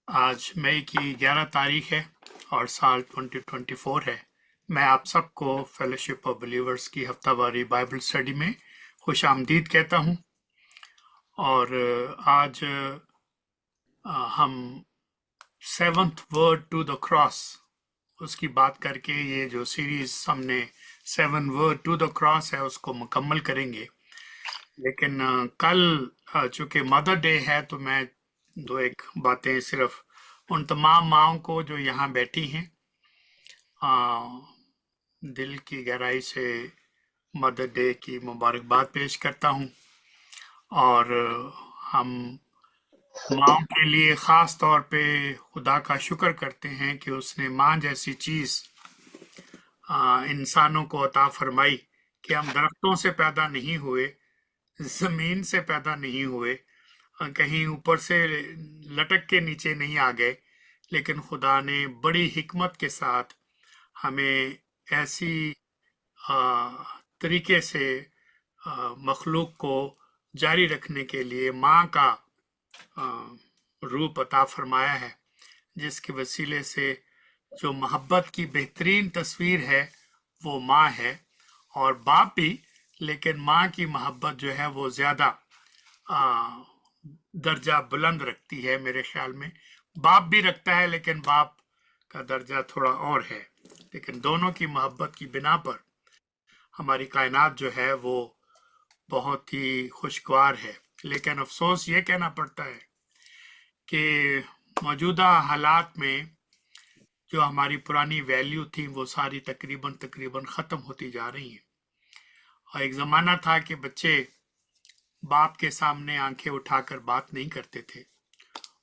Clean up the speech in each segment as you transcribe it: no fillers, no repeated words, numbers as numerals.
आज मई की 11 तारीख है और साल 2024 है। मैं आप सबको फेलोशिप ऑफ बिलीवर्स की हफ्तावारी बाइबल स्टडी में खुश आमदीद कहता हूँ। और आज हम seventh word to the cross उसकी बात करके ये जो सीरीज हमने seven word to the cross है उसको मुकम्मल करेंगे। लेकिन कल चूंकि मदर डे है तो मैं दो एक बातें सिर्फ उन तमाम माँओं को जो यहाँ बैठी हैं दिल की गहराई से मदर डे की मुबारकबाद पेश करता हूँ। और हम माँ के लिए ख़ास तौर पे खुदा का शुक्र करते हैं कि उसने माँ जैसी चीज़ इंसानों को अता फरमाई कि हम दरख्तों से पैदा नहीं हुए, ज़मीन से पैदा नहीं हुए, कहीं ऊपर से लटक के नीचे नहीं आ गए, लेकिन खुदा ने बड़ी हिकमत के साथ हमें ऐसी तरीके से मखलूक को जारी रखने के लिए माँ का रूप अता फरमाया है, जिसके वसीले से जो मोहब्बत की बेहतरीन तस्वीर है वो माँ है और बाप भी, लेकिन माँ की मोहब्बत जो है वो ज़्यादा दर्जा बुलंद रखती है। मेरे ख्याल में बाप भी रखता है लेकिन बाप का दर्जा थोड़ा और है, लेकिन दोनों की मोहब्बत की बिना पर हमारी कायनात जो है वो बहुत ही खुशगवार है। लेकिन अफसोस ये कहना पड़ता है कि मौजूदा हालात में जो हमारी पुरानी वैल्यू थी वो सारी तकरीबन ख़त्म होती जा रही हैं। और एक ज़माना था कि बच्चे बाप के सामने आंखें उठाकर बात नहीं करते थे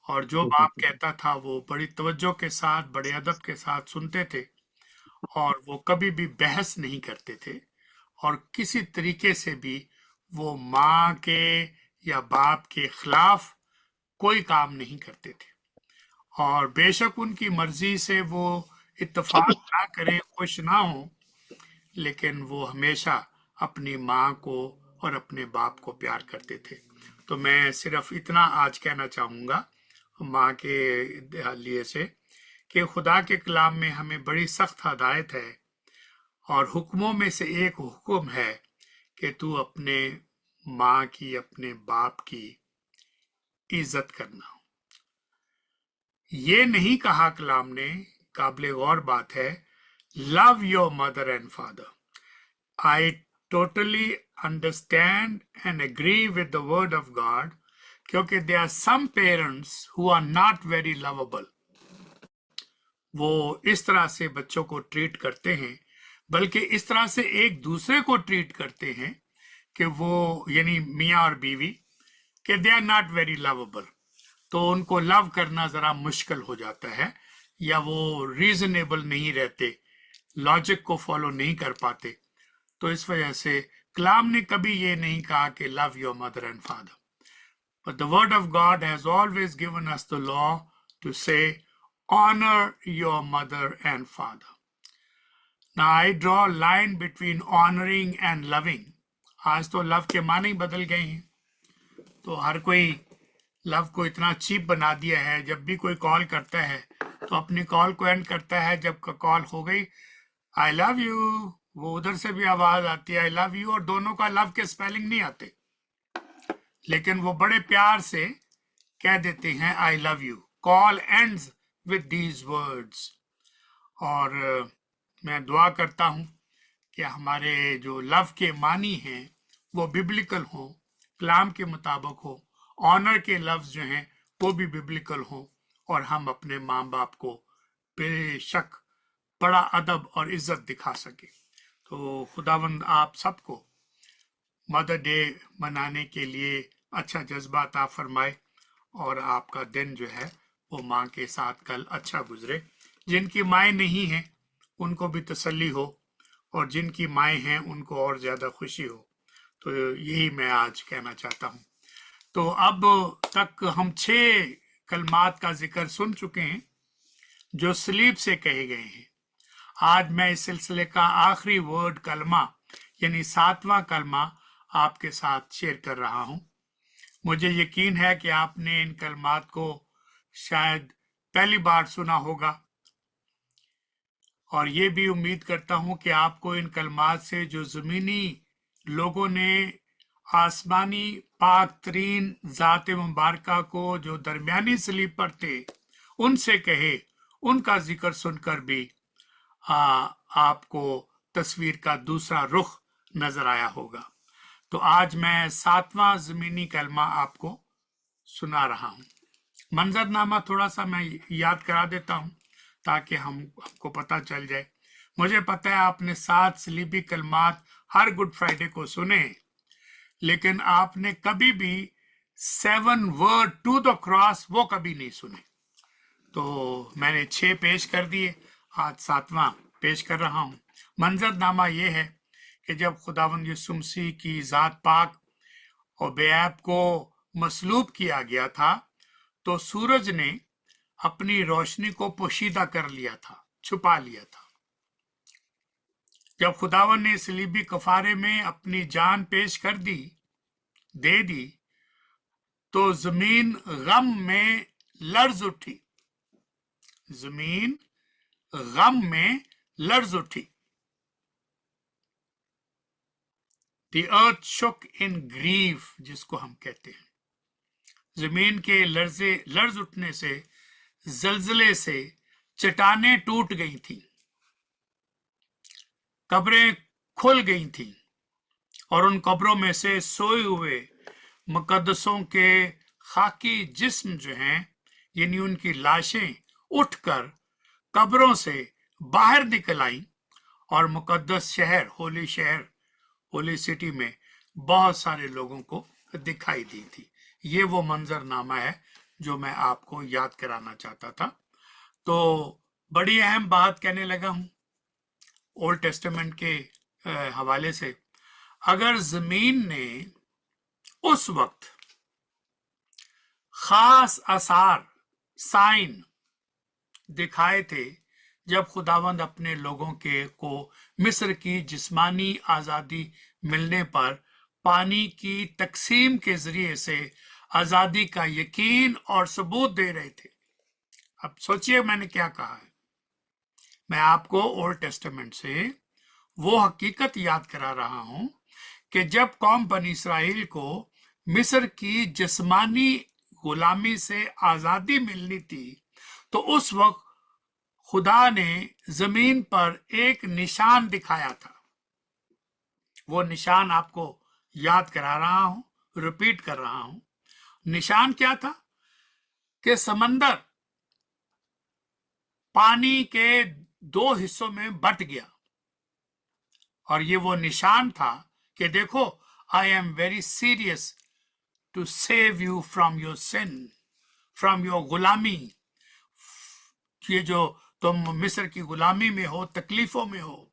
और जो बाप कहता था वो बड़ी तवज्जो के साथ, बड़े अदब के साथ सुनते थे और वो कभी भी बहस नहीं करते थे और किसी तरीके से भी वो माँ के या बाप के खिलाफ कोई काम नहीं करते थे। और बेशक उनकी मर्जी से वो इत्तेफाक ना करें, खुश ना हो, लेकिन वो हमेशा अपनी माँ को और अपने बाप को प्यार करते थे। तो मैं सिर्फ इतना आज कहना चाहूँगा माँ के लिए से कि खुदा के कलाम में हमें बड़ी सख्त हदायत है और हुक्मों में से एक हुक्म है कि तू अपने माँ की, अपने बाप की इज्जत करना। ये नहीं कहा कलाम ने, काबिल गौर बात है, love your mother and father. I totally understand and agree with the word of God, क्योंकि there are some parents who are not very lovable. वो इस तरह से बच्चों को ट्रीट करते हैं, बल्कि इस तरह से एक दूसरे को ट्रीट करते हैं कि वो यानी मियाँ और बीवी कि they are not very lovable, तो उनको लव करना ज़रा मुश्किल हो जाता है या वो रीजनेबल नहीं रहते, लॉजिक को फॉलो नहीं कर पाते। तो इस वजह से कलाम ने कभी ये नहीं कहा कि love your mother and father, but the word of God has always given us the law to say honour your mother and father. Now I draw line between honouring and loving. आज तो love के माने ही बदल गए हैं, तो हर कोई love को इतना चीप बना दिया है। जब भी कोई कॉल करता है तो अपनी कॉल को एंड करता है जब कॉल हो गई आई लव यू, वो उधर से भी आवाज आती है आई लव यू, और दोनों का लव के स्पेलिंग नहीं आते, लेकिन वो बड़े प्यार से कह देते हैं I love you. Call ends with these words. और मैं दुआ करता हूँ कि हमारे जो लव के मानी हैं वो बिब्लिकल हो, कलाम के मुताबिक हो, ऑनर के लफ्ज जो हैं वो भी बिब्लिकल हो और हम अपने माँ बाप को बेशक बड़ा अदब और इज्जत दिखा सके। तो खुदावंद आप सबको मदर डे मनाने के लिए अच्छा जज्बा अता फरमाए और आपका दिन जो है वो माँ के साथ कल अच्छा गुजरे। जिनकी माएँ नहीं हैं उनको भी तसल्ली हो और जिनकी माएँ हैं उनको और ज़्यादा खुशी हो। तो यही मैं आज कहना चाहता हूँ। तो अब तक हम 6 कलमात का जिक्र सुन चुके हैं जो सलीब से कहे गए हैं। आज मैं इस सिलसिले का आखिरी वर्ड कलमा यानी 7वां कलमा आपके साथ शेयर कर रहा हूं। मुझे यकीन है कि आपने इन कलमात को शायद पहली बार सुना होगा, और ये भी उम्मीद करता हूं कि आपको इन कलमात से जो ज़मीनी लोगों ने आसमानी पाक तरीन ज़ात मुबारका को जो दरमियानी सलीब पर थे उनसे कहे, उनका जिक्र सुनकर भी आपको तस्वीर का दूसरा रुख नजर आया होगा। तो आज मैं 7वां ज़मीनी कलमा आपको सुना रहा हूं। मंजरनामा थोड़ा सा मैं याद करा देता हूं ताकि हमको पता चल जाए। मुझे पता है आपने 7 सलीबी कलमात हर गुड फ्राइडे को सुने, लेकिन आपने कभी भी 7 वर्ड टू द क्रॉस वो कभी नहीं सुने। तो मैंने 6 पेश कर दिए, आज 7वां पेश कर रहा हूं। मंजरनामा ये है कि जब खुदावंद यीशु मसीह की ज़ात पाक और बेऐब को मसलूब किया गया था तो सूरज ने अपनी रोशनी को पोशीदा कर लिया था, छुपा लिया था। जब खुदावन ने सलीबी कफारे में अपनी जान पेश कर दी, दे दी, तो जमीन गम में लर्ज उठी, जमीन गम में लर्ज उठी। The earth shook in grief, जिसको हम कहते हैं। जमीन के लर्ज उठने से, जलजले से चट्टानें टूट गई थी, कब्रें खुल गई थी, और उन कब्रों में से सोए हुए मुकद्दसों के खाकी जिस्म जो हैं, यानी उनकी लाशें उठकर कब्रों से बाहर निकल आई और मुकद्दस शहर, होली सिटी में बहुत सारे लोगों को दिखाई दी थी। ये वो मंजरनामा है जो मैं आपको याद कराना चाहता था। तो बड़ी अहम बात कहने लगा हूं ओल्ड टेस्टामेंट के हवाले से। अगर जमीन ने उस वक्त खास आसार, साइन दिखाए थे जब खुदावंद अपने लोगों को मिस्र की जिस्मानी आजादी मिलने पर पानी की तकसीम के जरिए से आजादी का यकीन और सबूत दे रहे थे। अब सोचिए मैंने क्या कहा है। मैं आपको ओल्ड टेस्टामेंट से वो हकीकत याद करा रहा हूं कि जब कौम बनी इसराइल को मिस्र की जिस्मानी गुलामी से आजादी मिलनी थी तो उस वक्त खुदा ने जमीन पर एक निशान दिखाया था। वो निशान आपको याद करा रहा हूं, रिपीट कर रहा हूं। निशान क्या था कि समंदर पानी के 2 हिस्सों में बट गया, और ये वो निशान था कि देखो, I am very serious to save you from your sin, from your गुलामी। ये जो तुम मिस्र की गुलामी में हो, तकलीफों में हो,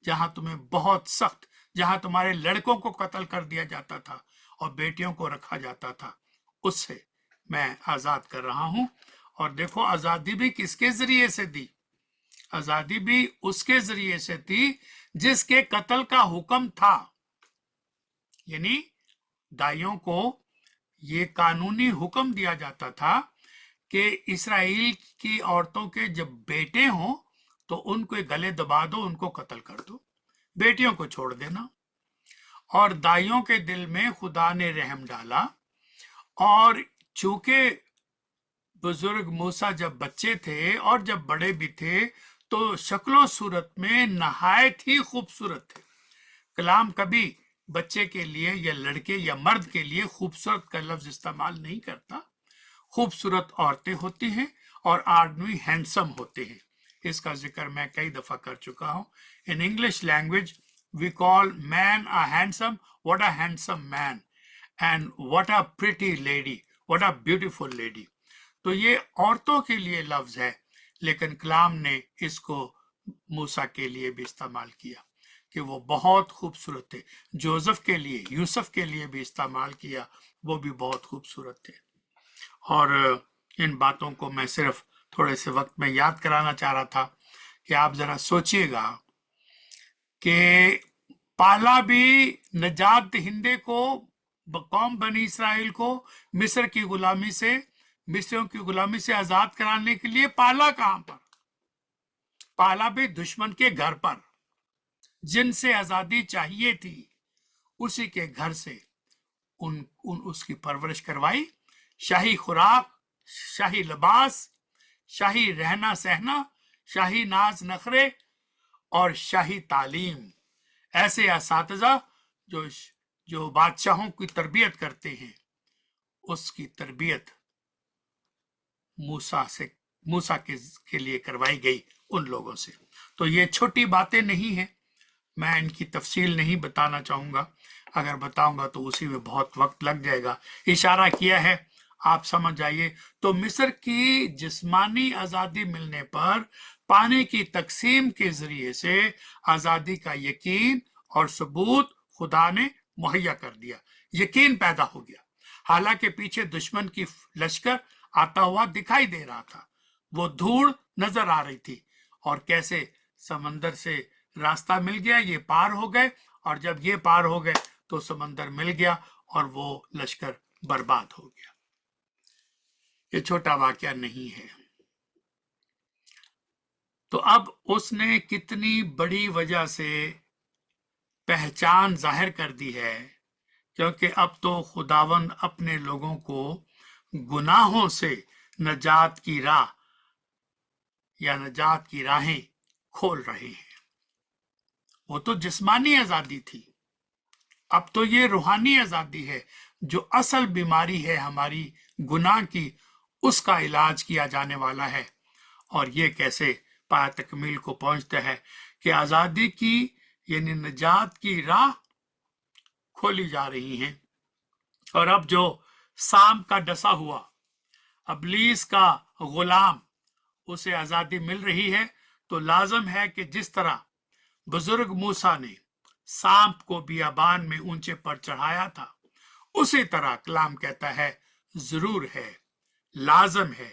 जहां तुम्हें बहुत सख्त, जहां तुम्हारे लड़कों को कत्ल कर दिया जाता था और बेटियों को रखा जाता था, उससे मैं आजाद कर रहा हूं। और देखो आजादी भी किसके जरिए से दी? आजादी भी उसके जरिए से थी जिसके कत्ल का हुक्म था। यानी दाइयों को ये कानूनी हुक्म दिया जाता था कि इसराइल की औरतों के जब बेटे हों तो उनको गले दबा दो, उनको कत्ल कर दो, बेटियों को छोड़ देना। और दाइयों के दिल में खुदा ने रहम डाला, और चूंकि बुजुर्ग मूसा जब बच्चे थे और जब बड़े भी थे तो शक्लो सूरत में नहायत ही खूबसूरत थे। कलाम कभी बच्चे के लिए या लड़के या मर्द के लिए खूबसूरत का लफ्ज इस्तेमाल नहीं करता। खूबसूरत औरतें होती हैं और आदमी हैंडसम होते हैं। इसका जिक्र मैं कई दफा कर चुका हूं। In English language we call man a handsome, what a handsome man, and what a pretty lady, what a beautiful lady. तो ये औरतों के लिए लफ्ज है, लेकिन कलाम ने इसको मूसा के लिए भी इस्तेमाल किया कि वो बहुत खूबसूरत थे। जोसेफ के लिए, यूसुफ के लिए भी इस्तेमाल किया, वो भी बहुत खूबसूरत थे। और इन बातों को मैं सिर्फ थोड़े से वक्त में याद कराना चाह रहा था कि आप जरा सोचिएगा कि पाला भी नजात दहिंदे को, कौम बनी इसराइल को मिस्र की गुलामी से मिस्रियों की गुलामी से आजाद कराने के लिए पाला कहां पर? पाला भी दुश्मन के घर पर। जिनसे आजादी चाहिए थी उसी के घर से उसकी परवरिश करवाई। शाही खुराक, शाही लिबास, शाही रहना सहना, शाही नाज नखरे और शाही तालीम। ऐसे असातिज़ा जो बादशाहों की तरबियत करते हैं, उसकी तरबियत मूसा के लिए करवाई गई उन लोगों से। तो ये छोटी बातें नहीं है, मैं इनकी तफसील नहीं बताना चाहूंगा, अगर बताऊंगा तो उसी में बहुत वक्त लग जाएगा। इशारा किया है, आप समझ जाइए। तो मिस्र की जिस्मानी आजादी मिलने पर पानी की तकसीम के जरिए से आजादी का यकीन और सबूत खुदा ने मुहैया कर दिया, यकीन पैदा हो गया। हालांकि पीछे दुश्मन की लश्कर आता हुआ दिखाई दे रहा था, वो धूल नजर आ रही थी, और कैसे समंदर से रास्ता मिल गया, ये पार हो गए, और जब ये पार हो गए तो समंदर मिल गया और वो लश्कर बर्बाद हो गया। ये छोटा वाकया नहीं है। तो अब उसने कितनी बड़ी वजह से पहचान जाहिर कर दी है, क्योंकि अब तो खुदावन अपने लोगों को गुनाहों से नजात की राह या नजात की राहें खोल रहे हैं। वो तो जिस्मानी आजादी थी, अब तो ये रूहानी आजादी है। जो असल बीमारी है हमारी गुनाह की, उसका इलाज किया जाने वाला है। और ये कैसे पाया तकमील को पहुंचता है कि आजादी की यानी निजात की राह खोली जा रही है। और अब जो साम का डसा हुआ अबलीस का गुलाम, उसे आजादी मिल रही है, तो लाजम है कि जिस तरह बुजुर्ग मूसा ने सांप को बियाबान में ऊंचे पर चढ़ाया था, उसी तरह कलाम कहता है जरूर है, लाजम है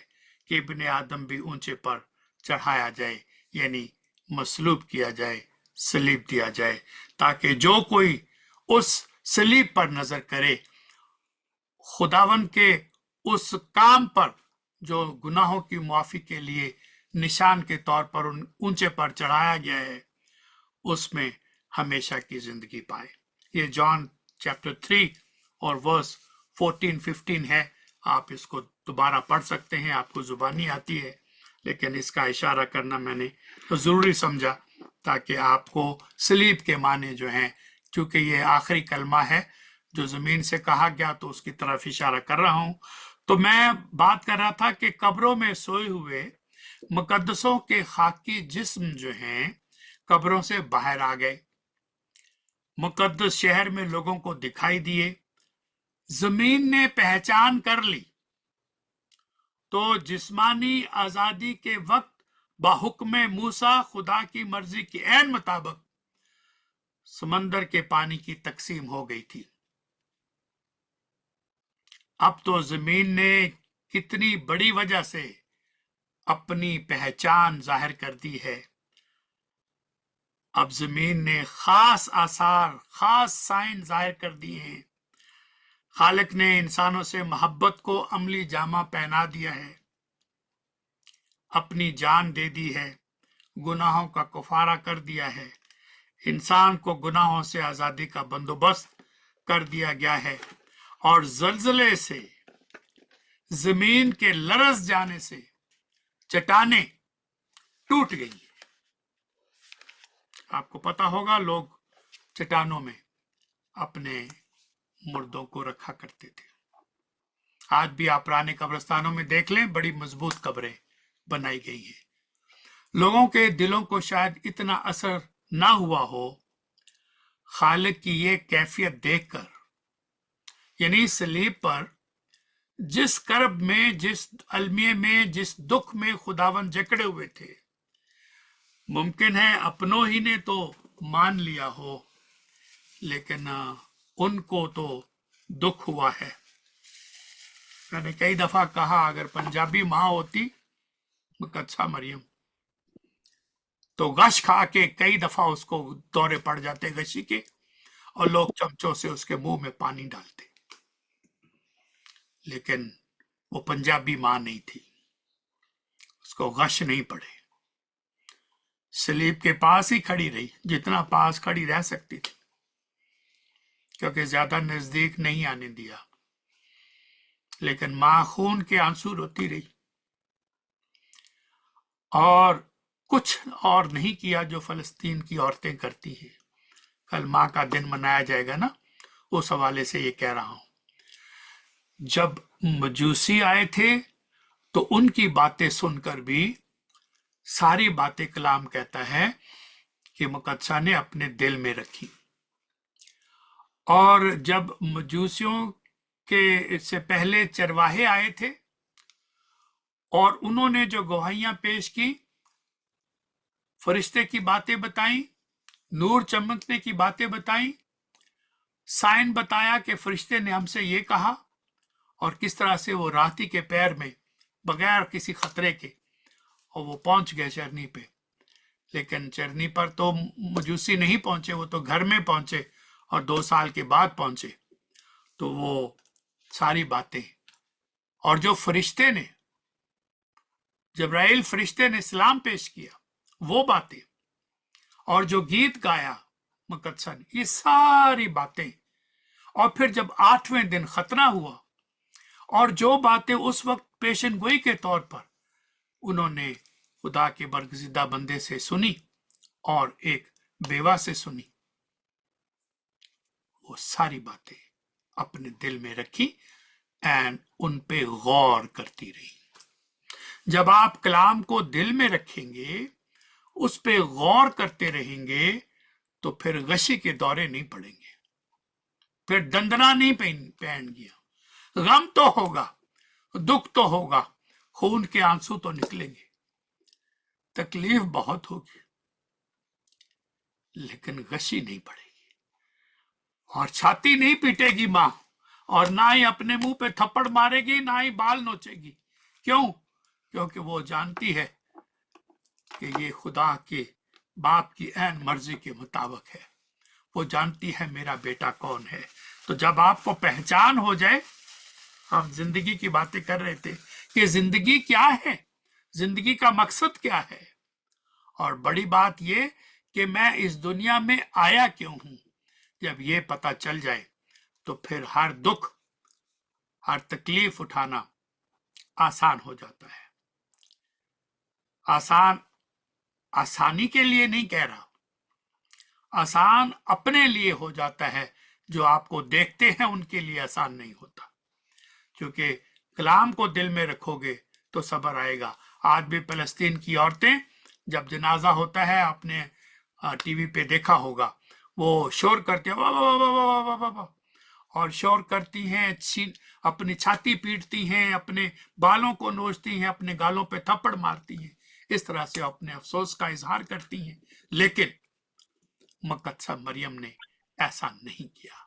कि इब्ने आदम भी ऊंचे पर चढ़ाया जाए, यानी मसलूब किया जाए, सलीब दिया जाए, ताकि जो कोई उस सलीब पर नजर करे, खुदावन के उस काम पर जो गुनाहों की मुआफी के लिए निशान के तौर पर उन ऊंचे पर चढ़ाया गया है, उसमें हमेशा की जिंदगी पाए। ये जॉन चैप्टर 3 और वर्स 14-15 है, आप इसको दोबारा पढ़ सकते हैं, आपको जुबानी आती है, लेकिन इसका इशारा करना मैंने तो जरूरी समझा ताकि आपको सलीब के माने जो हैं, क्योंकि ये आखिरी कलमा है जो जमीन से कहा गया, तो उसकी तरफ इशारा कर रहा हूं। तो मैं बात कर रहा था कि कब्रों में सोए हुए मुकद्दसों के खाकी जिस्म जो हैं कब्रों से बाहर आ गए, मुकद्दस शहर में लोगों को दिखाई दिए, जमीन ने पहचान कर ली। तो जिस्मानी आजादी के वक्त बाहुक्म मूसा खुदा की मर्जी के ऐन मुताबिक समंदर के पानी की तकसीम हो गई थी। अब तो जमीन ने कितनी बड़ी वजह से अपनी पहचान जाहिर कर दी है। अब जमीन ने खास आसार, खास साइन जाहिर कर दिए हैं। खालिक ने इंसानों से मोहब्बत को अमली जामा पहना दिया है, अपनी जान दे दी है, गुनाहों का कफारा कर दिया है, इंसान को गुनाहों से आजादी का बंदोबस्त कर दिया गया है, और जलजले से, जमीन के लरस जाने से चट्टाने टूट गई है। आपको पता होगा लोग चट्टानों में अपने मुर्दों को रखा करते थे। आज भी आप पुराने कब्रिस्तानों में देख लें, बड़ी मजबूत कब्रें बनाई गई हैं। लोगों के दिलों को शायद इतना असर ना हुआ हो खालिक की ये कैफियत देखकर, यानी सलीब पर जिस करब में, जिस अलमिये में, जिस दुख में खुदावन जकड़े हुए थे, मुमकिन है अपनों ही ने तो मान लिया हो, लेकिन उनको तो दुख हुआ है। मैंने कई दफा कहा अगर पंजाबी माँ होती मुकद्दसा मरियम, तो गश खा के कई दफा उसको दौरे पड़ जाते गशी के, और लोग चमचों से उसके मुंह में पानी डालते। लेकिन वो पंजाबी मां नहीं थी, उसको गश नहीं पड़े, सलीब के पास ही खड़ी रही, जितना पास खड़ी रह सकती थी, क्योंकि ज्यादा नजदीक नहीं आने दिया। लेकिन मां खून के आंसू रोती रही और कुछ और नहीं किया जो फलस्तीन की औरतें करती हैं। कल मां का दिन मनाया जाएगा ना, उस हवाले से ये कह रहा हूं। जब मजूसी आए थे तो उनकी बातें सुनकर भी सारी बातें कलाम कहता है कि मुकद्दसा ने अपने दिल में रखी। और जब मजूसियों के से पहले चरवाहे आए थे और उन्होंने जो गवाहियां पेश की, फरिश्ते की बातें बताई, नूर चमकने की बातें बताई, साइन बताया कि फरिश्ते ने हमसे ये कहा, और किस तरह से वो राती के पैर में बगैर किसी खतरे के और वो पहुंच गए चरनी पे। लेकिन चरनी पर तो मजूसी नहीं पहुंचे, वो तो घर में पहुंचे और 2 साल के बाद पहुंचे। तो वो सारी बातें, और जो फरिश्ते ने, जब्राइल फरिश्ते ने सलाम पेश किया, वो बातें, और जो गीत गाया मुकद्दसा ने, ये सारी बातें। और फिर जब 8वें दिन खतना हुआ और जो बातें उस वक्त पेशन गोई के तौर पर उन्होंने खुदा के बरगज़िदा बंदे से सुनी और एक बेवा से सुनी, वो सारी बातें अपने दिल में रखी एंड उन पे गौर करती रही। जब आप कलाम को दिल में रखेंगे, उस पे गौर करते रहेंगे, तो फिर गशी के दौरे नहीं पड़ेंगे, फिर दंदना नहीं पहन गया। गम तो होगा, दुख तो होगा, खून के आंसू तो निकलेंगे, तकलीफ बहुत होगी, लेकिन गशी नहीं पड़ेगी। और छाती नहीं पीटेगी मां, और ना ही अपने मुंह पे थप्पड़ मारेगी, ना ही बाल नोचेगी। क्यों? क्योंकि वो जानती है कि ये खुदा के बाप की ऐन मर्जी के मुताबिक है। वो जानती है मेरा बेटा कौन है। तो जब आपको पहचान हो जाए, हम जिंदगी की बातें कर रहे थे कि जिंदगी क्या है, जिंदगी का मकसद क्या है, और बड़ी बात ये कि मैं इस दुनिया में आया क्यों हूं, जब ये पता चल जाए तो फिर हर दुख, हर तकलीफ उठाना आसान हो जाता है। आसान आसानी के लिए नहीं कह रहा, आसान अपने लिए हो जाता है। जो आपको देखते हैं उनके लिए आसान नहीं होता, क्योंकि कलाम को दिल में रखोगे तो सब्र आएगा। आज भी फलस्तीन की औरतें, जब जनाजा होता है, आपने टीवी पे देखा होगा, वो शोर करते हैं, वाह वाह वाह वाह वाह वाह वाह, और शोर करती हैं, अपनी छाती पीटती हैं, अपने बालों को नोचती हैं, अपने गालों पे थप्पड़ मारती हैं, इस तरह से अपने अफसोस का इजहार करती हैं। लेकिन मुकद्दसा मरियम ने ऐसा नहीं किया।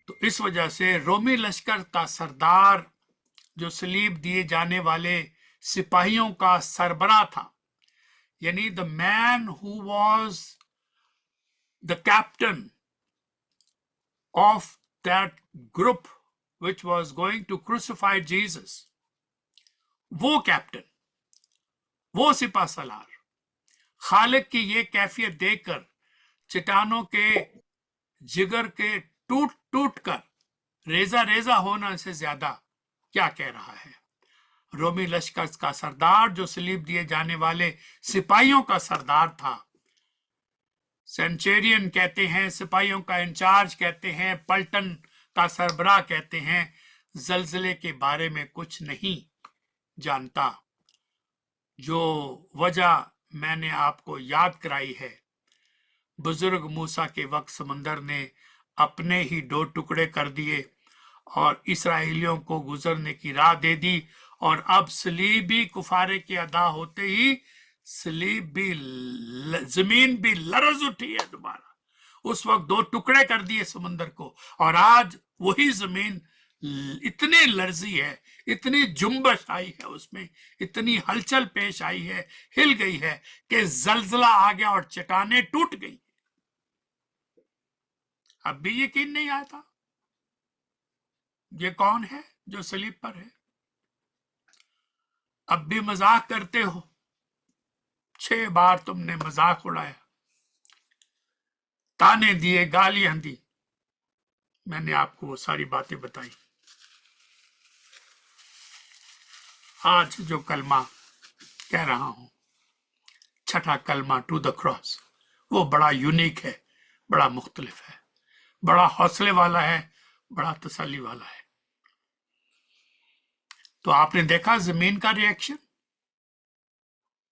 तो इस वजह से रोमी लश्कर का सरदार, जो सलीब दिए जाने वाले सिपाहियों का सरबराह था, यानी the man who was the captain of that group which was going to crucify Jesus, वो कैप्टन, वो सिपा सलार, खालिक की ये कैफियत देखकर चट्टानों के जिगर के टूट टूट कर रेजा रेजा होना से ज्यादा क्या कह रहा है। रोमी लश्कर का सरदार, जो सलीब दिए जाने वाले सिपाहियों का सरदार था, सेंचुरियन कहते हैं, सिपाहियों का इंचार्ज कहते हैं, पलटन का सरबराह कहते हैं, जलजले के बारे में कुछ नहीं जानता। जो वजह मैंने आपको याद कराई है, बुजुर्ग मूसा के वक्त समंदर ने अपने ही 2 टुकड़े कर दिए और इसराइलियों को गुजरने की राह दे दी, और अब सलीबी कुफारे के अदा होते ही सलीब भी, जमीन भी लरज उठी है दोबारा। उस वक्त 2 टुकड़े कर दिए समंदर को, और आज वही जमीन इतनी लर्जी है, इतनी जुम्बश आई है, उसमें इतनी हलचल पेश आई है, हिल गई है कि जलजला आ गया और चट्टानें टूट गई। अब भी यकीन नहीं आता ये कौन है। जो सलीब पर है। अब भी मजाक करते हो, 6 बार तुमने मजाक उड़ाया, ताने दिए, गालियां दी, मैंने आपको वो सारी बातें बताई। आज जो कलमा कह रहा हूं, छठा कलमा टू द क्रॉस, वो बड़ा यूनिक है, बड़ा मुख्तलिफ है, बड़ा हौसले वाला है, बड़ा तसल्ली वाला है। तो आपने देखा जमीन का रिएक्शन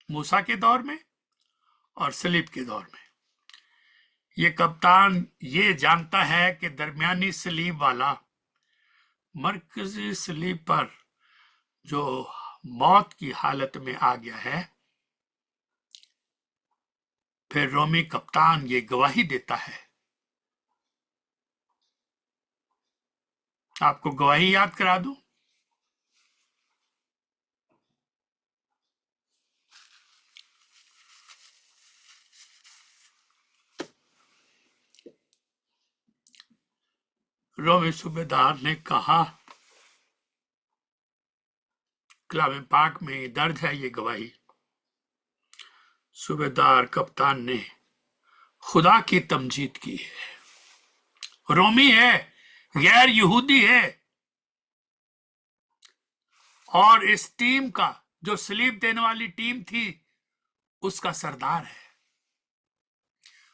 मूसा के दौर में और सलीब के दौर में। ये कप्तान ये जानता है कि दरमियानी सलीब वाला मरकजी सलीब पर जो मौत की हालत में आ गया है, फिर रोमी कप्तान ये गवाही देता है। आपको गवाही याद करा दूं, रोमी सूबेदार ने कहा, कलाम पाक में दर्ज है ये गवाही, सूबेदार कप्तान ने खुदा की तमजीद की है। रोमी है, गैर यहूदी है, और इस टीम का जो सलीब देने वाली टीम थी उसका सरदार है,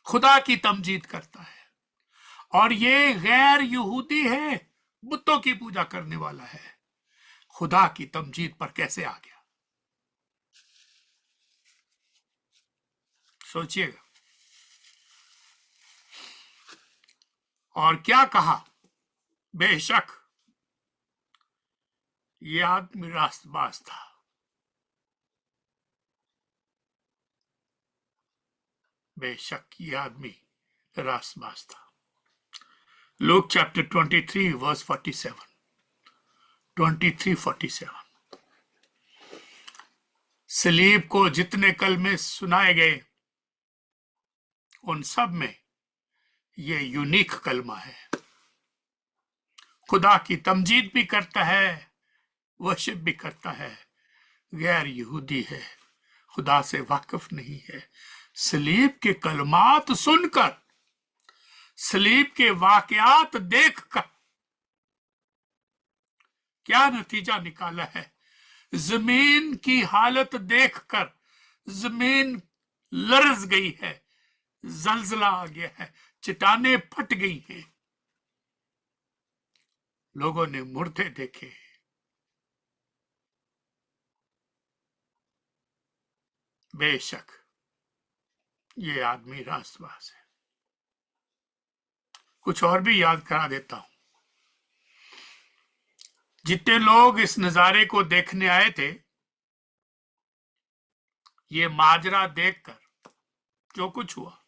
खुदा की तमजीद करता है। और ये गैर यहूदी है, बुतों की पूजा करने वाला है, खुदा की तमजीद पर कैसे आ गया? सोचिएगा। और क्या कहा, बेशक ये आदमी रास्तबाज था, बेशक ये आदमी रास्तबाज था। Luke chapter 23 verse 47, 23-47। सलीब को जितने कलमे सुनाए गए उन सब में ये यूनिक कलमा है। खुदा की तमजीद भी करता है, वर्शिप भी करता है, गैर यहूदी है, खुदा से वाकिफ नहीं है। सलीब के कलमात सुनकर, सलीब के वाकयात देखकर क्या नतीजा निकाला है? जमीन की हालत देखकर जमीन लरज गई है, जलजला आ गया है, चट्टानें फट गई हैं, लोगों ने मुर्दे देखे। बेशक ये आदमी रास्तबाज है। कुछ और भी याद करा देता हूं। जितने लोग इस नजारे को देखने आए थे, ये माजरा देखकर जो कुछ हुआ,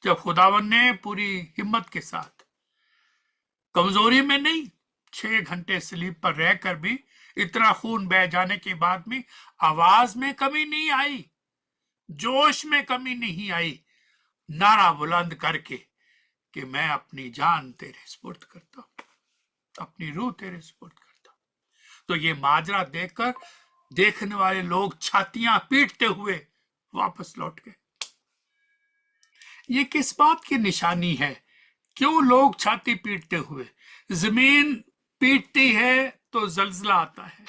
जब खुदावन ने पूरी हिम्मत के साथ, कमजोरी में नहीं, 6 घंटे सलीब पर रहकर भी, इतना खून बह जाने के बाद भी आवाज में कमी नहीं आई, जोश में कमी नहीं आई, नारा बुलंद करके कि मैं अपनी जान तेरे सुपुर्द करता हूं, अपनी रूह तेरे सुपुर्द करता हूं। तो ये माजरा देखकर देखने वाले लोग छातियां पीटते हुए वापस लौट गए। ये किस बात की निशानी है? क्यों लोग छाती पीटते हुए? जमीन पीटती है तो जलजला आता है,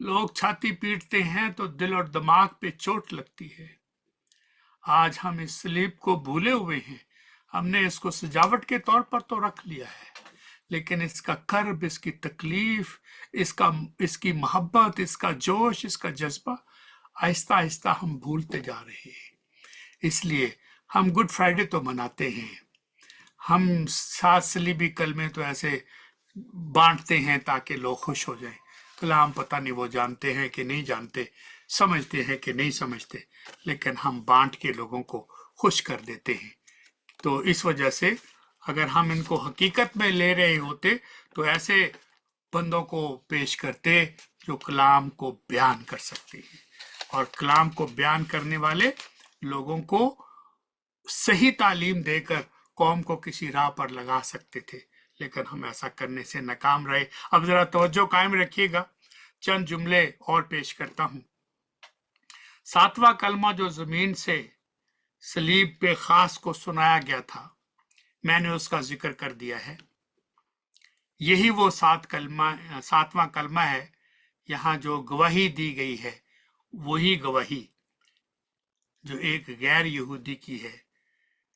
लोग छाती पीटते हैं तो दिल और दिमाग पे चोट लगती है। आज हम इस सलीब को भूले हुए हैं। हमने इसको सजावट के तौर पर तो रख लिया है, लेकिन इसका कर्ब, इसकी तकलीफ, इसकी मोहब्बत, इसका जोश, इसका जज्बा आहिस्ता आहिस्ता हम भूलते जा रहे हैं। इसलिए हम गुड फ्राइडे तो मनाते हैं, हम 7 सलीबी कलमे तो ऐसे बांटते हैं ताकि लोग खुश हो जाएं। कलाम पता नहीं वो जानते हैं कि नहीं जानते, समझते हैं कि नहीं समझते, लेकिन हम बांट के लोगों को खुश कर देते हैं। तो इस वजह से अगर हम इनको हकीकत में ले रहे होते तो ऐसे बंदों को पेश करते जो कलाम को बयान कर सकते हैं, और कलाम को बयान करने वाले लोगों को सही तालीम देकर कौम को किसी राह पर लगा सकते थे। लेकिन हम ऐसा करने से नाकाम रहे। अब जरा तवज्जो कायम रखिएगा, चंद जुमले और पेश करता हूं। 7वां कलमा जो जमीन से सलीब पे खास को सुनाया गया था, मैंने उसका जिक्र कर दिया है। यही वो 7वां कलमा है। यहां जो गवाही दी गई है वही गवाही जो एक गैर यहूदी की है।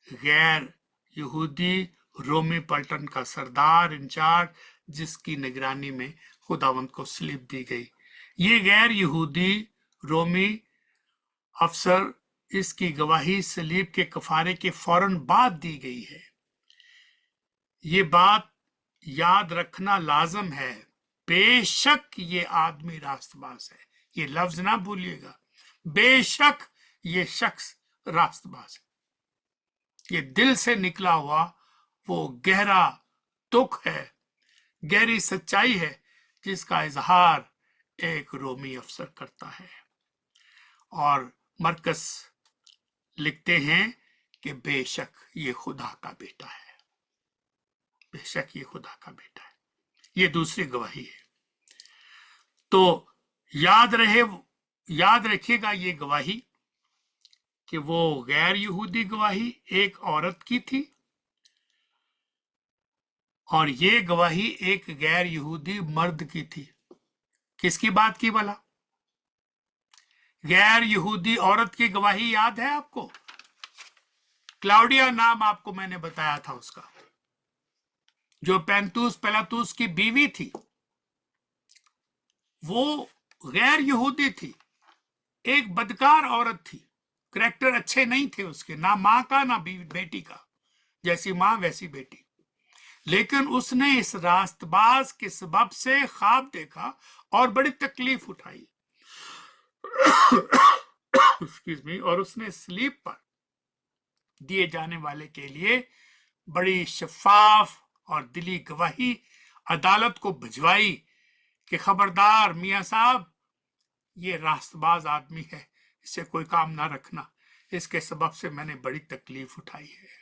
गैर यहूदी रोमी पलटन का सरदार इंचार्ज, जिसकी निगरानी में खुदावंद को सलीब दी गई। ये गैर यहूदी रोमी अफसर, इसकी गवाही सलीब के कफारे के फौरन बाद दी गई है। ये बात याद रखना लाजम है, बेशक ये आदमी रास्तबाज है। ये लफ्ज ना भूलिएगा, बेशक ये शख्स रास्तबाज है। ये दिल से निकला हुआ वो गहरा दुख है, गहरी सच्चाई है, जिसका इजहार एक रोमी अफसर करता है। और मरकस लिखते हैं कि बेशक ये खुदा का बेटा है, बेशक ये खुदा का बेटा है। ये दूसरी गवाही है। तो याद रखिएगा ये गवाही कि वो गैर यहूदी गवाही एक औरत की थी, और ये गवाही एक गैर यहूदी मर्द की थी। किसकी बात की भला? गैर यहूदी औरत की गवाही याद है आपको? क्लाउडिया नाम आपको मैंने बताया था उसका, जो पेंतुस पिलातुस की बीवी थी। वो गैर यहूदी थी, एक बदकार औरत थी, करैक्टर अच्छे नहीं थे उसके, ना मां का ना बेटी का, जैसी मां वैसी बेटी। लेकिन उसने इस रास्तबाज के सबब से ख्वाब देखा और बड़ी तकलीफ उठाई एक्सक्यूज मी, और उसने सलीब पर दिए जाने वाले के लिए बड़ी शफाफ और दिली गवाही अदालत को भिजवाई कि खबरदार मियां साहब, ये रास्तबाज आदमी है, इससे कोई काम ना रखना, इसके सबब से मैंने बड़ी तकलीफ उठाई है।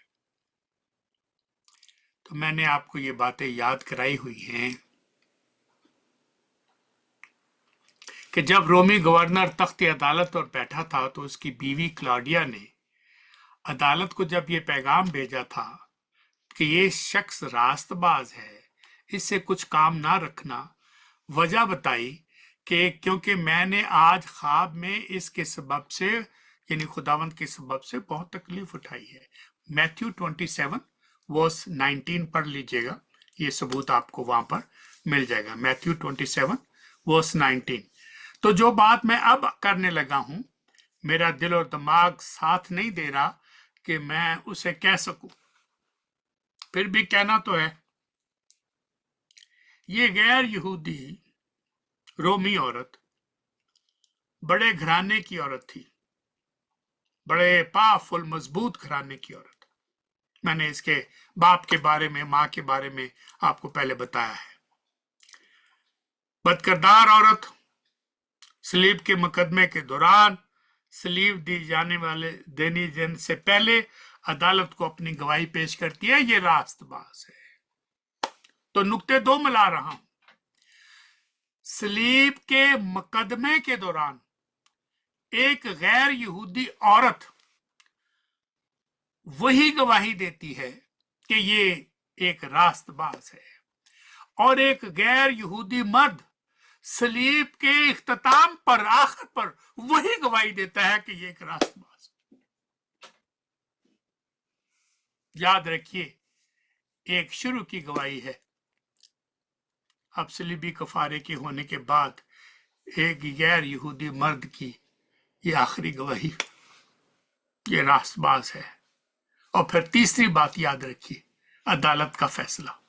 तो मैंने आपको ये बातें याद कराई हुई हैं कि जब रोमी गवर्नर तख्त अदालत पर बैठा था तो उसकी बीवी क्लाउडिया ने अदालत को जब ये पैगाम भेजा था कि ये शख्स रास्तबाज है, इससे कुछ काम ना रखना, वजह बताई कि क्योंकि मैंने आज ख्वाब में इसके सबब से, यानी खुदावंद के सबब से बहुत तकलीफ उठाई है। मैथ्यू 27 वर्स 19 पढ़ लीजिएगा, ये सबूत आपको वहां पर मिल जाएगा। Matthew 27 verse 19। तो जो बात मैं अब करने लगा हूं, मेरा दिल और दिमाग साथ नहीं दे रहा कि मैं उसे कह सकूं, फिर भी कहना तो है। ये गैर यहूदी रोमी औरत बड़े घराने की औरत थी, बड़े पावरफुल मजबूत घराने की औरत। मैंने इसके बाप के बारे में, मां के बारे में आपको पहले बताया है। बदकिरदार औरत सलीब के मुकदमे के दौरान सलीब देने से पहले अदालत को अपनी गवाही पेश करती है, ये रास्तबाज है। तो नुक्ते दो मिला रहा हूं। सलीब के मुकदमे के दौरान एक गैर यहूदी औरत वही गवाही देती है कि ये एक रास्तबाज है, और एक गैर यहूदी मर्द सलीब के इख्तिताम पर, आखिर पर वही गवाही देता है कि ये एक रास्तबाज। याद रखिए, एक शुरू की गवाही है, अब सलीबी कफारे के होने के बाद एक गैर यहूदी मर्द की ये आखिरी गवाही, ये रास्तबाज है। और फिर तीसरी बात याद रखिए, अदालत का फैसला,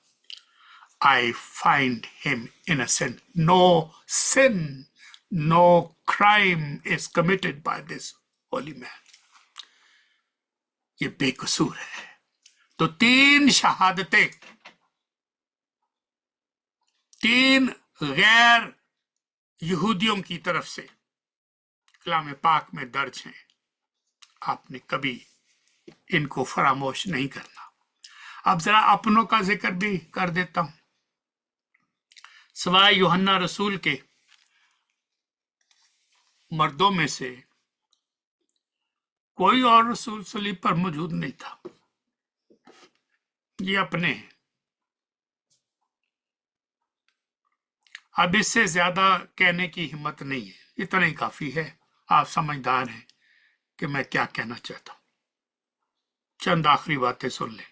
I find him innocent. No sin, no crime is committed by this holy man. ये बेकसूर है। तो तीन शहादतें, तीन गैर यहूदियों की तरफ से कलाम पाक में दर्ज हैं। आपने कभी इनको फरामोश नहीं करना। अब जरा अपनों का जिक्र भी कर देता हूं। सवाए यूहन्ना रसूल के मर्दों में से कोई और रसूल सलीब पर मौजूद नहीं था। ये अपने हैं। अब इससे ज्यादा कहने की हिम्मत नहीं है, इतना ही काफी है। आप समझदार हैं कि मैं क्या कहना चाहता हूं। चंद आखिरी बातें सुन लें।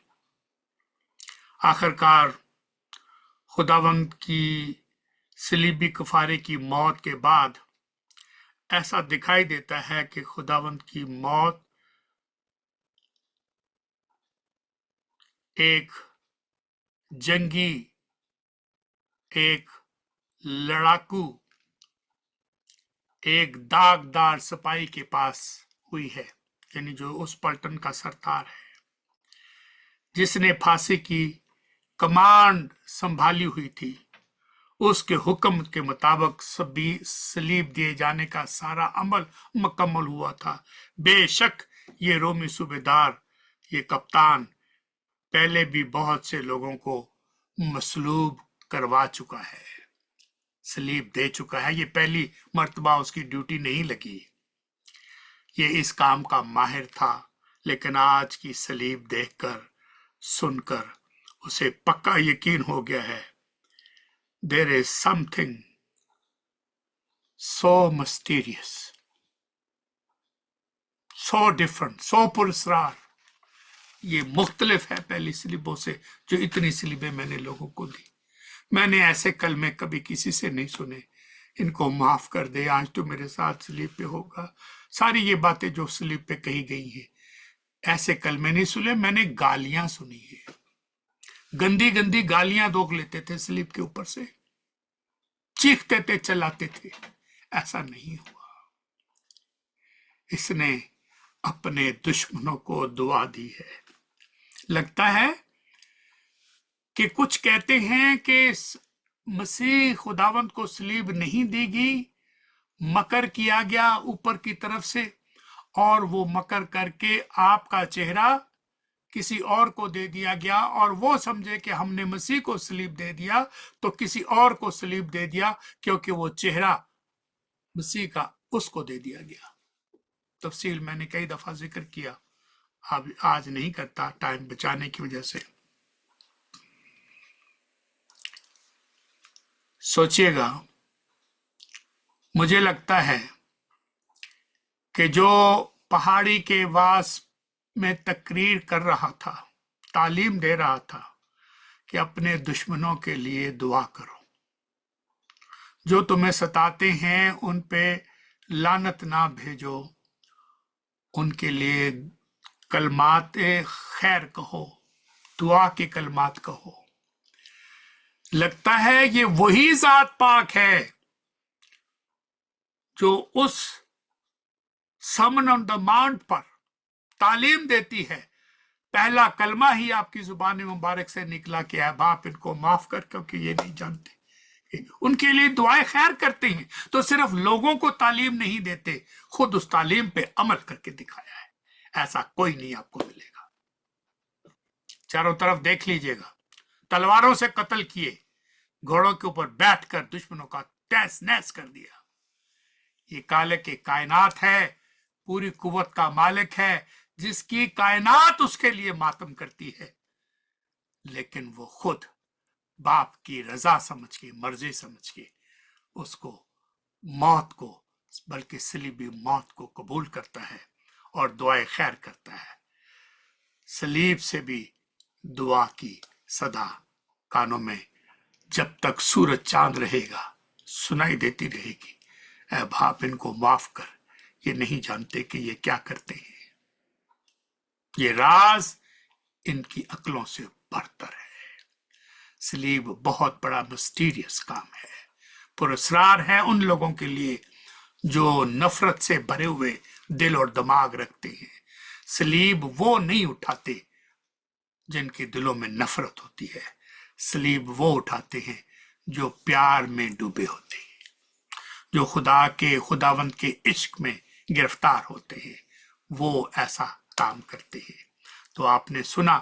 आखिरकार खुदावंद की सलीबी कफारे की मौत के बाद ऐसा दिखाई देता है कि खुदावंद की मौत एक जंगी, एक लड़ाकू, एक दागदार सिपाही के पास हुई है, यानी जो उस पलटन का सरदार है, जिसने फांसी की कमांड संभाली हुई थी। उसके हुक्म के मुताबिक सभी सलीब दिए जाने का सारा अमल मुकम्मल हुआ था। बेशक ये रोमी सूबेदार, ये कप्तान पहले भी बहुत से लोगों को मसलूब करवा चुका है, सलीब दे चुका है। ये पहली मर्तबा उसकी ड्यूटी नहीं लगी। ये इस काम का माहिर था, लेकिन आज की सलीब देखकर सुनकर उसे पक्का यकीन हो गया है, there is something so mysterious, so different, so पुरस्कार, ये मुख्तलिफ है पहली सलीबों से जो इतनी सलीबें मैंने लोगों को दी। मैंने ऐसे कलमे कभी किसी से नहीं सुने। इनको माफ कर दे, आज तो मेरे साथ सलीब पे होगा। सारी ये बातें जो सलीब पे कही गई हैं, ऐसे कलमे नहीं सुने। मैंने गालियां सुनी है, गंदी गंदी गालियां दोग लेते थे सलीब के ऊपर से, चीखते थे, चलाते थे। ऐसा नहीं हुआ। इसने अपने दुश्मनों को दुआ दी है। लगता है कि कुछ कहते हैं कि मसीह खुदावंद को सलीब नहीं दी गई, मकर किया गया ऊपर की तरफ से, और वो मकर करके आपका चेहरा किसी और को दे दिया गया, और वो समझे कि हमने मसीह को सलीब दे दिया तो किसी और को सलीब दे दिया, क्योंकि वो चेहरा मसीह का उसको दे दिया गया। तफसील मैंने कई दफा जिक्र किया, अब आज नहीं करता टाइम बचाने की वजह से। सोचिएगा, मुझे लगता है कि जो पहाड़ी के वास में तकरीर कर रहा था, तालीम दे रहा था कि अपने दुश्मनों के लिए दुआ करो, जो तुम्हें सताते हैं उन पे लानत ना भेजो, उनके लिए कलमात खैर कहो, दुआ के कलमात कहो। लगता है ये वही जात पाक है जो उस समन ऑन द माउंट पर तालीम देती है। पहला कलमा ही आपकी जुबान मुबारक से निकला कि ऐ बाप इनको माफ कर, क्योंकि ये नहीं जानते। उनके लिए दुआएं खैर करते हैं, तो सिर्फ लोगों को तालीम नहीं देते, खुद उस तालीम पे अमल करके दिखाया है। ऐसा कोई नहीं आपको मिलेगा। चारों तरफ देख लीजिएगा, तलवारों से कत्ल किए, घोड़ों के ऊपर बैठकर दुश्मनों का तहस नहस कर दिया। ये काले के कायनात है, पूरी कुव्वत का मालिक है, जिसकी कायनात उसके लिए मातम करती है, लेकिन वो खुद बाप की रजा समझ के, मर्जी समझ के उसको मौत को, बल्कि सलीबी मौत को कबूल करता है और दुआएं खैर करता है। सलीब से भी दुआ की सदा कानों में जब तक सूरज चांद रहेगा सुनाई देती रहेगी, ऐ बाप इनको माफ कर, ये नहीं जानते कि ये क्या करते हैं। ये राज इनकी अक्लों से बढ़तर है। सलीब बहुत बड़ा मिस्टीरियस काम है, पुरस्कार है उन लोगों के लिए जो नफरत से भरे हुए दिल और दिमाग रखते हैं। सलीब वो नहीं उठाते जिनके दिलों में नफरत होती है, सलीब वो उठाते हैं जो प्यार में डूबे होते हैं, जो खुदा के, खुदावंत के इश्क में गिरफ्तार होते हैं, वो ऐसा काम करते हैं। तो आपने सुना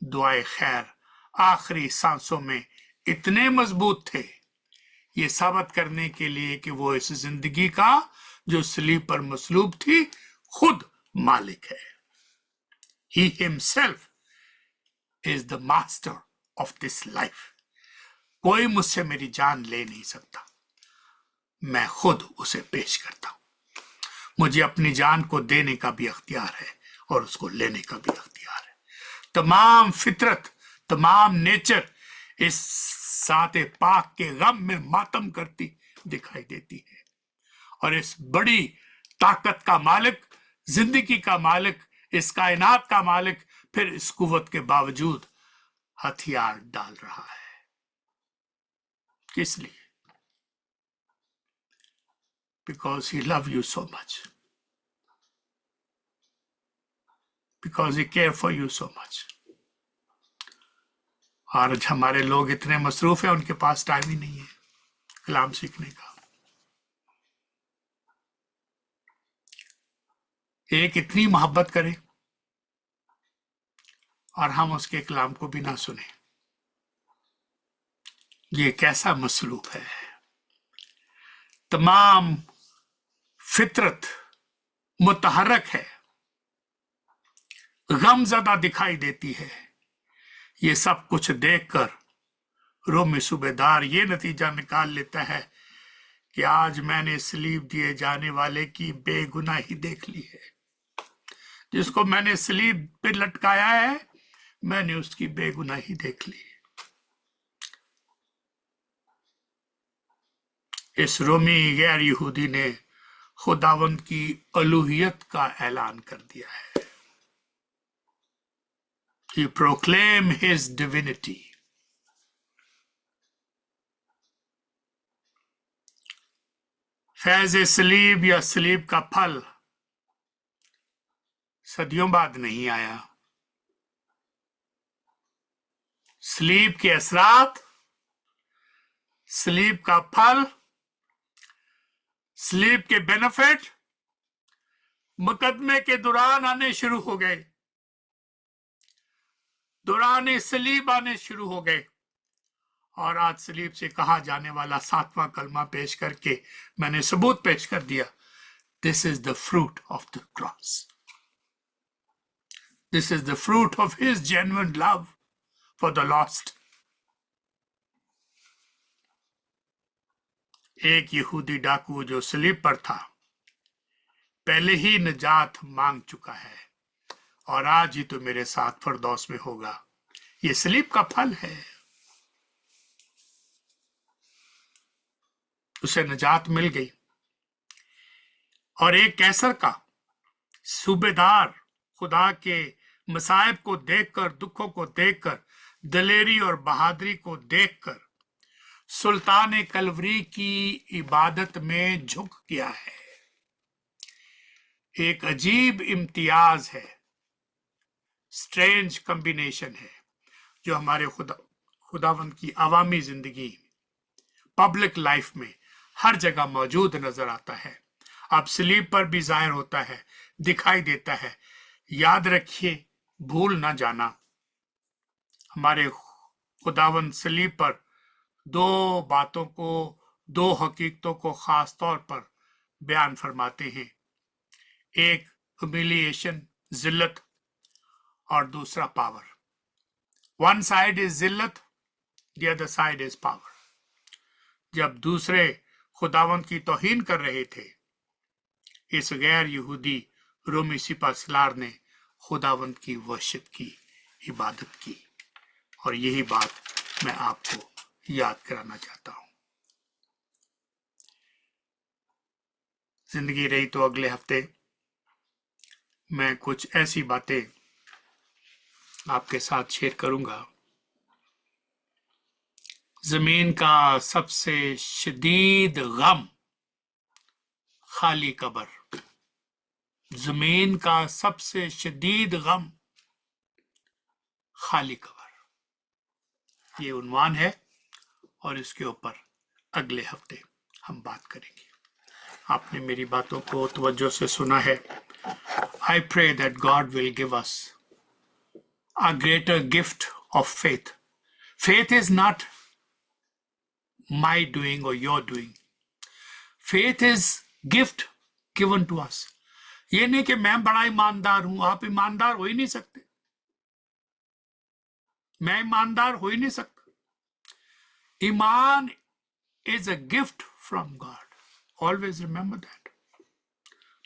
दुआए खैर आखिरी सांसों में इतने मजबूत थे, ये साबित करने के लिए कि वो इस जिंदगी का जो सलीब पर मसलूब थी खुद मालिक है. He himself is the master of this life. कोई मुझसे मेरी जान ले नहीं सकता, मैं खुद उसे पेश करता हूं. मुझे अपनी जान को देने का भी अख्तियार है और उसको लेने का भी अख्तियार है. तमाम फितरत, तमाम नेचर इस साते पाक के गम में मातम करती दिखाई देती है, और इस बड़ी ताकत का मालिक, जिंदगी का मालिक, इस कायनात का मालिक फिर इस कुव्वत के बावजूद हथियार डाल रहा है. किस लिए? Because he loves you so much. Because he cares for you so much. आज हमारे लोग इतने मसरूफ हैं, उनके पास टाइम ही नहीं है कलाम सीखने का. एक इतनी मोहब्बत करे और हम उसके कलाम को भी ना सुने, ये कैसा मसलूब है. तमाम फितरत मुतहरक है, गमज़दा दिखाई देती है. ये सब कुछ देखकर रोमी सूबेदार ये नतीजा निकाल लेता है कि आज मैंने सलीब दिए जाने वाले की बेगुनाही देख ली है. जिसको मैंने सलीब पे लटकाया है, मैंने उसकी बेगुनाही देख ली. इस रोमी गैर यहूदी ने खुदावंद की अलूहियत का ऐलान कर दिया है. He proclaimed his divinity. फैज़ सलीब या सलीब का फल सदियों बाद नहीं आया. सलीब के असरात, सलीब का फल, सलीब के बेनिफिट मुकदमे के दौरान आने शुरू हो गए, दौरान सलीब आने शुरू हो गए. और आज सलीब से कहा जाने वाला 7वां कलमा पेश करके मैंने सबूत पेश कर दिया. This is the fruit of the cross. This is the fruit of his genuine love for the lost. एक यहूदी डाकू जो सलीब पर था पहले ही निजात मांग चुका है, और आज ही तो मेरे साथ फरदौस में होगा. ये सलीब का फल है. उसे निजात मिल गई. और एक कैसर का सूबेदार खुदा के मसाइब को देखकर, दुखों को देखकर, दलेरी और बहादुरी को देखकर सुल्तान कलवरी की इबादत में झुक गया है. एक अजीब इम्तियाज है, स्ट्रेंज कॉम्बिनेशन है, जो हमारे खुदावंद की अवामी जिंदगी, पब्लिक लाइफ में हर जगह मौजूद नजर आता है. अब सलीब पर भी जाहिर होता है, दिखाई देता है. याद रखिए, भूल ना जाना, हमारे खुदावंद सलीब पर दो बातों को, दो हकीकतों को खास तौर पर बयान फरमाते हैं. एक ह्यूमिलिएशन, जिल्लत, और दूसरा पावर. वन साइड इज जिल्लत, the other side is power. जब दूसरे खुदावंद की तौहीन कर रहे थे, इस गैर यहूदी रोमी सिपाहीसालार ने खुदावंद की वर्शिप की, इबादत की. और यही बात मैं आपको याद कराना चाहता हूं. जिंदगी रही तो अगले हफ्ते मैं कुछ ऐसी बातें आपके साथ शेयर करूंगा. जमीन का सबसे शदीद गम, खाली कब्र. जमीन का सबसे शदीद गम, खाली कब्र. ये उन्वान है और इसके ऊपर अगले हफ्ते हम बात करेंगे. आपने मेरी बातों को तवज्जो से सुना है. I pray that God will give us a greater gift of faith. Faith is not my doing or your doing. Faith is gift given to us. یہ نہیں کہ میں بڑا ایماندار ہوں, آپ ایماندار ہو ہی نہیں سکتے. میں ایماندار ہو ہی نہیں سکتا. ایمان is a gift from God. Always remember that.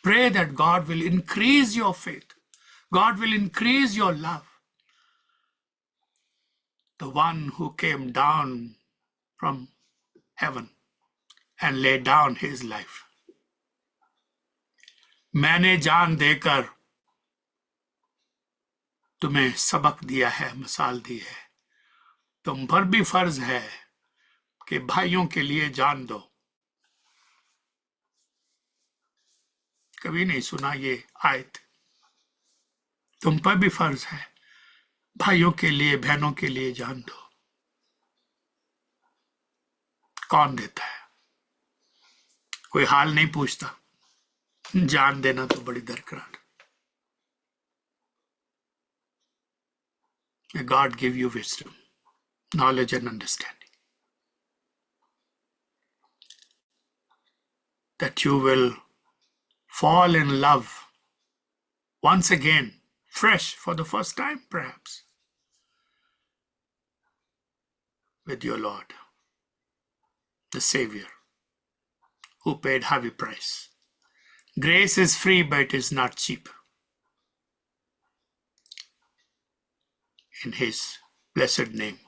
Pray that God will increase your faith. God will increase your love. The one who came down from heaven and laid down his life. میں نے جان دے کر تمہیں سبق دیا ہے, مثال دی ہے. تم پر بھی فرض ہے کہ بھائیوں کے لیے جان دو. کبھی نہیں سنا یہ آیت؟ تم پر بھی فرض ہے, بھائیوں کے لیے, بہنوں کے لیے جان دو. کون دیتا ہے؟ کوئی حال نہیں پوچھتا. جان دینا تو بڑی درکار. May God give you wisdom, knowledge and understanding, that you will fall in love once again, fresh for the first time perhaps, with your Lord, the Savior, who paid heavy price. Grace is free, but it is not cheap. In His blessed name.